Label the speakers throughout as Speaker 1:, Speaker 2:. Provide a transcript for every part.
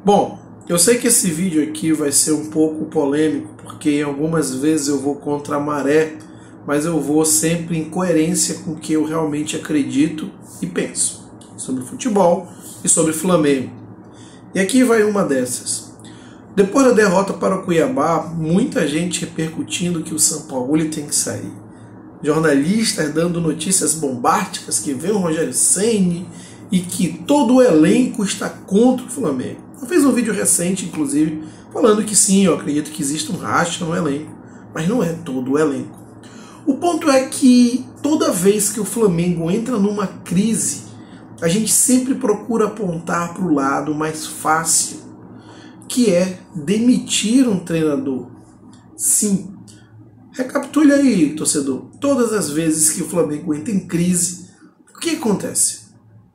Speaker 1: Bom, eu sei que esse vídeo aqui vai ser um pouco polêmico, porque algumas vezes eu vou contra a maré, mas eu vou sempre em coerência com o que eu realmente acredito e penso sobre futebol e sobre Flamengo. E aqui vai uma dessas. Depois da derrota para o Cuiabá, muita gente repercutindo que o Sampaoli tem que sair. Jornalistas dando notícias bombásticas que vem o Rogério Ceni e que todo o elenco está contra o Flamengo. Eu fiz um vídeo recente, inclusive, falando que sim, eu acredito que existe um racha no elenco, mas não é todo o elenco. O ponto é que toda vez que o Flamengo entra numa crise, a gente sempre procura apontar para o lado mais fácil, que é demitir um treinador. Sim. Recapitule aí, torcedor. Todas as vezes que o Flamengo entra em crise, o que acontece?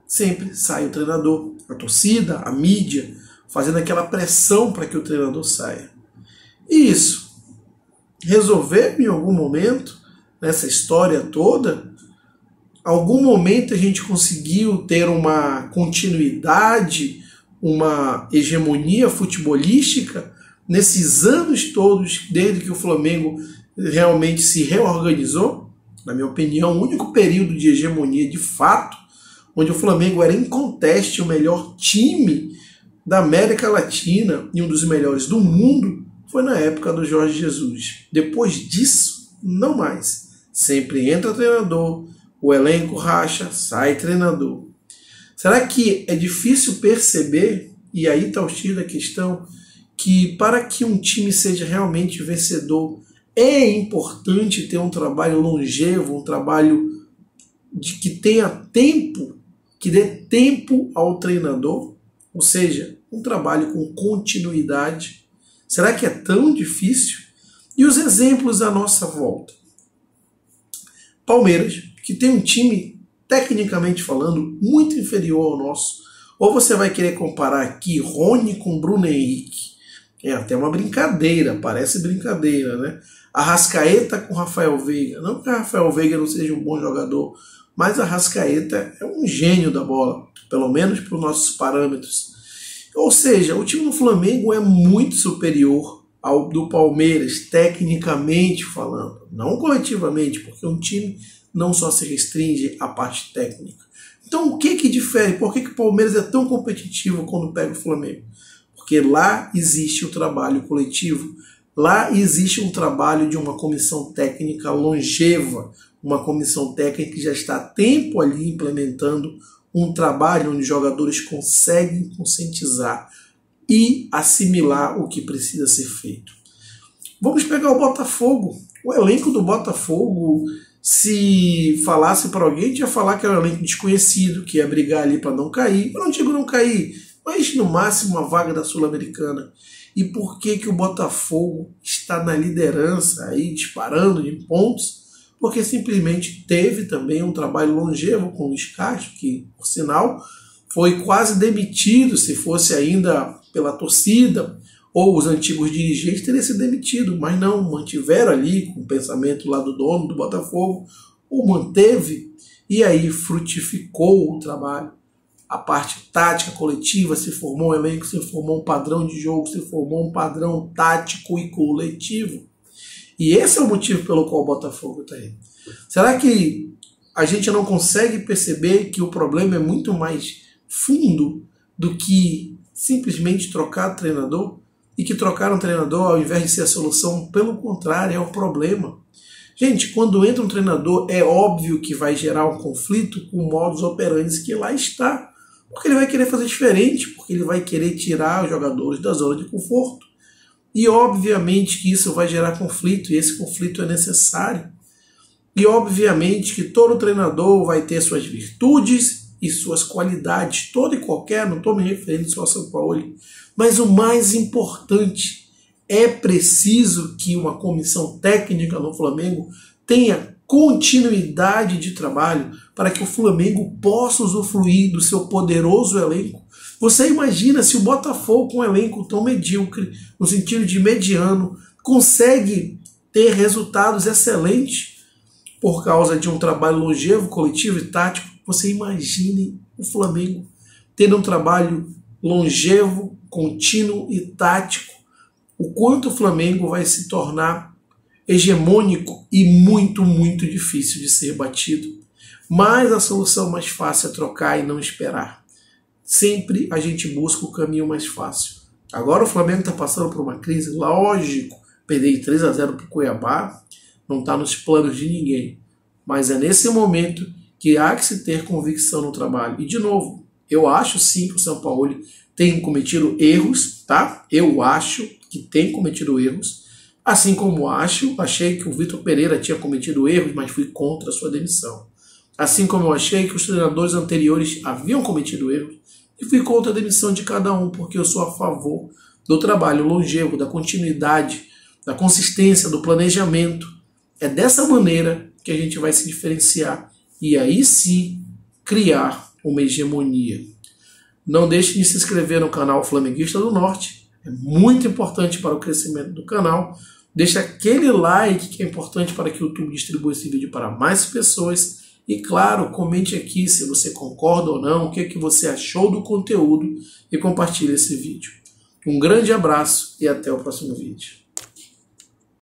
Speaker 1: Sempre sai o treinador, a torcida, a mídia, fazendo aquela pressão para que o treinador saia. E isso resolveu em algum momento, nessa história toda, algum momento a gente conseguiu ter uma continuidade, uma hegemonia futebolística nesses anos todos, desde que o Flamengo realmente se reorganizou? Na minha opinião, o único período de hegemonia de fato, onde o Flamengo era inconteste o melhor time da América Latina e um dos melhores do mundo, foi na época do Jorge Jesus. Depois disso, não mais. Sempre entra treinador, o elenco racha, sai treinador. Será que é difícil perceber, e aí está o X da questão, que para que um time seja realmente vencedor, é importante ter um trabalho longevo, um trabalho que tenha tempo, que dê tempo ao treinador, ou seja, um trabalho com continuidade. Será que é tão difícil? E os exemplos à nossa volta. Palmeiras, que tem um time, tecnicamente falando, muito inferior ao nosso. Ou você vai querer comparar aqui Rony com Bruno Henrique. É até uma brincadeira, parece brincadeira, né? Arrascaeta com Rafael Veiga. Não que Rafael Veiga não seja um bom jogador, mas Arrascaeta é um gênio da bola, pelo menos para os nossos parâmetros. Ou seja, o time do Flamengo é muito superior ao do Palmeiras, tecnicamente falando, não coletivamente, porque um time não só se restringe à parte técnica. Então o que difere? Por que o Palmeiras é tão competitivo quando pega o Flamengo? Porque lá existe o trabalho coletivo, lá existe um trabalho de uma comissão técnica longeva, uma comissão técnica que já está há tempo ali implementando um trabalho onde os jogadores conseguem conscientizar e assimilar o que precisa ser feito. Vamos pegar o Botafogo. O elenco do Botafogo, se falasse para alguém, ia falar que era um elenco desconhecido, que ia brigar ali para não cair. Eu não digo não cair, mas no máximo uma vaga da Sul-Americana. E por que o Botafogo está na liderança, aí disparando de pontos? Porque simplesmente teve também um trabalho longevo com o Luiz Castro, que, por sinal, foi quase demitido, se fosse ainda pela torcida ou os antigos dirigentes, teria sido demitido, mas não, mantiveram ali com o pensamento lá do dono do Botafogo, o manteve e aí frutificou o trabalho. A parte tática coletiva, se formou um elenco, se formou um padrão de jogo, se formou um padrão tático e coletivo. E esse é o motivo pelo qual o Botafogo está aí. Será que a gente não consegue perceber que o problema é muito mais fundo do que simplesmente trocar treinador? E que trocar um treinador, ao invés de ser a solução, pelo contrário, é o problema. Gente, quando entra um treinador, é óbvio que vai gerar um conflito com o modus operandi que lá está. Porque ele vai querer fazer diferente, porque ele vai querer tirar os jogadores da zona de conforto. E obviamente que isso vai gerar conflito, e esse conflito é necessário. E obviamente que todo treinador vai ter suas virtudes e suas qualidades, toda e qualquer, não estou me referindo só a Sampaoli. Mas o mais importante, é preciso que uma comissão técnica no Flamengo tenha continuidade de trabalho para que o Flamengo possa usufruir do seu poderoso elenco. Você imagina se o Botafogo, com um elenco tão medíocre, no sentido de mediano, consegue ter resultados excelentes por causa de um trabalho longevo, coletivo e tático. Você imagine o Flamengo tendo um trabalho longevo, contínuo e tático, o quanto o Flamengo vai se tornar hegemônico e muito, muito difícil de ser batido. Mas a solução mais fácil é trocar e não esperar. Sempre a gente busca o caminho mais fácil. Agora o Flamengo está passando por uma crise, lógico, perder 3-0 para o Cuiabá não está nos planos de ninguém. Mas é nesse momento que há que se ter convicção no trabalho. E de novo, eu acho sim que o São Paulo tem cometido erros, tá? Eu acho que tem cometido erros. Assim como achei que o Vitor Pereira tinha cometido erros, mas fui contra a sua demissão. Assim como eu achei que os treinadores anteriores haviam cometido erros, e fui contra a demissão de cada um, porque eu sou a favor do trabalho longevo, da continuidade, da consistência, do planejamento. É dessa maneira que a gente vai se diferenciar e aí sim criar uma hegemonia. Não deixe de se inscrever no canal Flamenguista do Norte, é muito importante para o crescimento do canal. Deixe aquele like que é importante para que o YouTube distribua esse vídeo para mais pessoas. E claro, comente aqui se você concorda ou não, o que você achou do conteúdo e compartilhe esse vídeo. Um grande abraço e até o próximo vídeo.